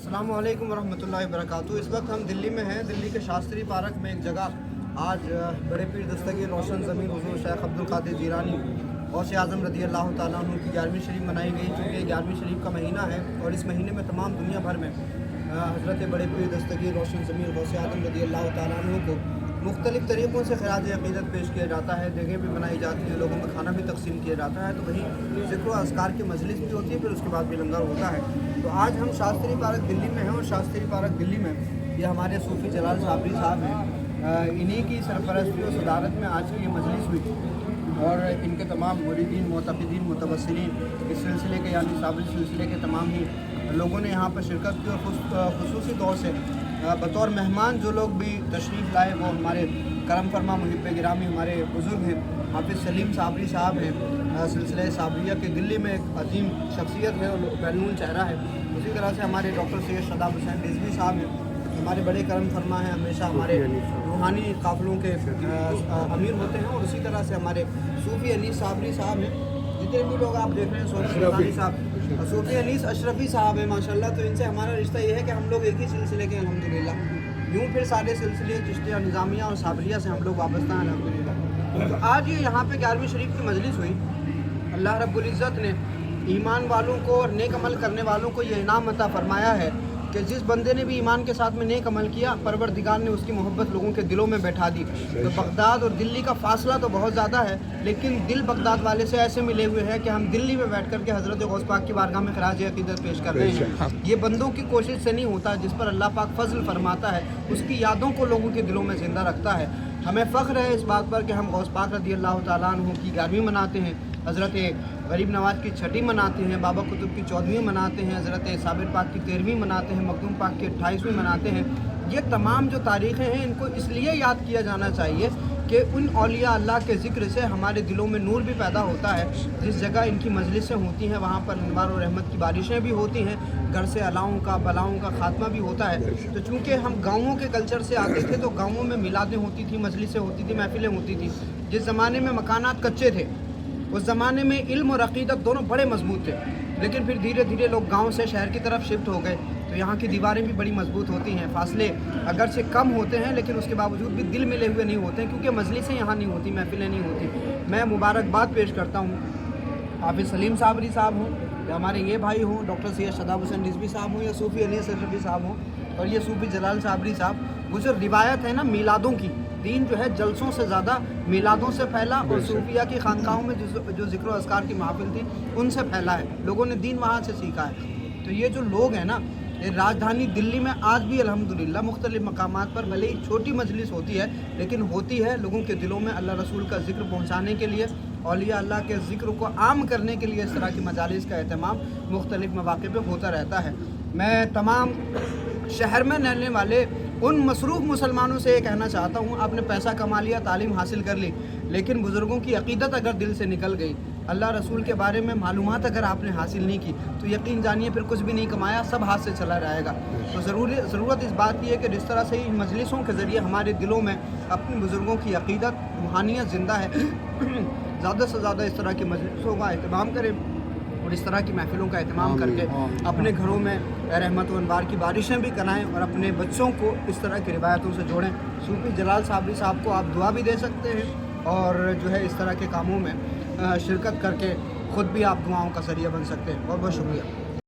अस्सलामु अलैकुम वरहमतुल्लाहि वबरकातुहू। इस वक्त हम दिल्ली में हैं। दिल्ली के शास्त्री पार्क में एक जगह आज बड़े पीर दस्तगीर रोशन ज़मीन हुज़ूर शेख अब्दुल क़ादिर जीलानी गौसे आज़म रज़ी अल्लाह ताला अन्हु की 11वीं शरीफ मनाई गई। चूँकि 11वीं शरीफ का महीना है और इस महीने में तमाम दुनिया भर में हज़रत बड़े पीर दस्तगीर रोशन ज़मीन गौसे आज़म रज़ी अल्लाह ताला अन्हु को मुख्तलिफ़ तरीक़ों से ख़िराज अक़ीदत पेश किया जाता है। जगह भी बनाई जाती है, लोगों में खाना भी तकसीम किया जाता है। तो वहीं ज़िक्र अज़कार की मजलिस भी होती है, फिर उसके बाद भी लंगर होता है। तो आज हम शास्त्री पार्क दिल्ली में हैं और शास्त्री पार्क दिल्ली में ये हमारे सूफ़ी जलाल साबरी साहब हैं। इन्हीं की सरपरस्ती और सदारत में आज की ये मजलिस हुई और इनके तमाम मुरीदीन मोतक़ीदीन मुतवस्सिलीन इस सिलसिले के यानी साबरी सिलसिले के तमाम ही लोगों ने यहाँ पर शिरकत की और खुसूसी तौर से बतौर मेहमान जो लोग भी तशरीफ़ लाए वो हमारे करम फरमा मुहिब गिरामी हमारे बुज़ुर्ग हैं हाफिज़ सलीम साबरी साहब हैं। सिलसिले साबरिया के दिल्ली में एक अजीम शख्सियत है और बैनून चेहरा है। उसी तरह से हमारे डॉक्टर सैयद शदाब हुसैन रिजवी साहब हैं, हमारे बड़े करम फरमा हैं, हमेशा हमारे रूहानी काफ़िलों के अमीर होते हैं। और उसी तरह से हमारे सूफ़ी अनीस साबरी साहब हैं। जितने भी लोग आप देख रहे हैं सोनी साहब सूफ़ी अनीस अशरफी साहब हैं माशाल्लाह। तो इनसे हमारा रिश्ता ये है कि हम लोग एक ही सिलसिले के अल्हम्दुलिल्लाह। यूँ फिर सारे सिलसिले चिश्तिया निज़ामिया और साबरिया से हम लोग वाबस्ता हैं अल्हम्दुलिल्लाह। तो आज ये यहाँ पे 11वीं शरीफ की मजलिस हुई। अल्लाह रब्बुल इज़्ज़त ने ईमान वालों को और नेक अमल करने वालों को ये इनाम अता फरमाया है कि जिस बंदे ने भी ईमान के साथ में नेक अमल किया, परवरदिगार ने उसकी मोहब्बत लोगों के दिलों में बैठा दी। तो बगदाद और दिल्ली का फ़ासला तो बहुत ज़्यादा है, लेकिन दिल बगदाद वाले से ऐसे मिले हुए हैं कि हम दिल्ली में बैठ कर के हज़रत गौस पाक की बारगाह में ख़िराज अक़ीदत पेश कर रहे हैं। ये बंदों की कोशिश से नहीं होता, जिस पर अल्लाह पाक फ़ज़ल फरमाता है उसकी यादों को लोगों के दिलों में ज़िंदा रखता है। हमें फ़ख्र है इस बात पर कि हम गौस पाक रज़ी अल्लाह ताला अन्हु की 11वीं मनाते हैं, हज़रत गरीब नवाज़ की 6वीं मनाते हैं, बाबा कुतुब की 14वीं मनाते हैं, हज़रत साबिर पाक की 13वीं मनाते हैं, मखदूम पाक की 28वीं मनाते हैं। ये तमाम जो तारीख़ें हैं इनको इसलिए याद किया जाना चाहिए कि उन औलिया अल्लाह के ज़िक्र से हमारे दिलों में नूर भी पैदा होता है। जिस जगह इनकी मजलिसें होती हैं वहाँ पर अनवार और रहमत की बारिशें भी होती हैं, घर से अलाओं का बलाओं का ख़ात्मा भी होता है। तो चूँकि हम गाँवों के कल्चर से आते थे तो गाँवों में मिलादें होती थी, मजलिसें होती थी, महफ़िलें होती थी। जिस ज़माने में मकानात कच्चे थे उस ज़माने में इल्म और अक़ीदत दोनों बड़े मजबूत थे, लेकिन फिर धीरे धीरे लोग गांव से शहर की तरफ शिफ्ट हो गए तो यहाँ की दीवारें भी बड़ी मजबूत होती हैं। फासले अगर से कम होते हैं लेकिन उसके बावजूद भी दिल मिले हुए नहीं होते हैं, क्योंकि मजलिसें यहाँ नहीं होती, महफिलें नहीं होती। मैं मुबारकबाद पेश करता हूँ हाफिज़ सलीम साबरी साहब हों या हमारे ये भाई हों डॉक्टर सैयद शदाब हुसैन रिजवी साहब हों या सूफ़ी अनीस अशरफी साहब हों और ये सूफ़ी जलाल साबरी साहब। वो जो रिवायत है ना मीलादों की, दीन जो है जलसों से ज़्यादा मीलादों से फैला और सूफिया की खानकाहों में जो ज़िक्र अज़कार की महफिल थी उनसे फैला है। लोगों ने दीन वहाँ से सीखा है। तो ये जो लोग हैं ना, ये राजधानी दिल्ली में आज भी अल्हम्दुलिल्लाह मुख्तलिफ़ मकामात पर भले ही छोटी मजलिस होती है लेकिन होती है लोगों के दिलों में अल्लाह रसूल का ज़िक्र पहुँचाने के लिए, औलिया अल्लाह के ज़िक्र को आम करने के लिए इस तरह की मजालिस का एहतमाम मुख्तलिफ़ मौक़े पर होता रहता है। मैं तमाम शहर में रहने वाले उन मसरूफ़ मुसलमानों से ये कहना चाहता हूँ, आपने पैसा कमा लिया, तालीम हासिल कर ली, लेकिन बुज़ुर्गों की अक़ीदत अगर दिल से निकल गई, अल्लाह रसूल के बारे में मालूमात अगर आपने हासिल नहीं की तो यकीन जानिए फिर कुछ भी नहीं कमाया, सब हाथ से चला जाएगा। तो ज़रूरत इस बात की है कि जिस तरह से इन मजलिसों के ज़रिए हमारे दिलों में अपने बुज़ुर्गों की अक़ीदत रूहानियत ज़िंदा है, ज़्यादा से ज़्यादा इस तरह की मजलिसों का अहतमाम करें और इस तरह की महफ़िलों का एहतमाम करके अपने घरों में रहमत व अनवार की बारिशें भी कराएं और अपने बच्चों को इस तरह की रिवायतों से जोड़ें। सूफ़ी जलाल साबरी साहब को आप दुआ भी दे सकते हैं और जो है इस तरह के कामों में शिरकत करके ख़ुद भी आप दुआओं का ज़रिया बन सकते हैं। बहुत बहुत शुक्रिया।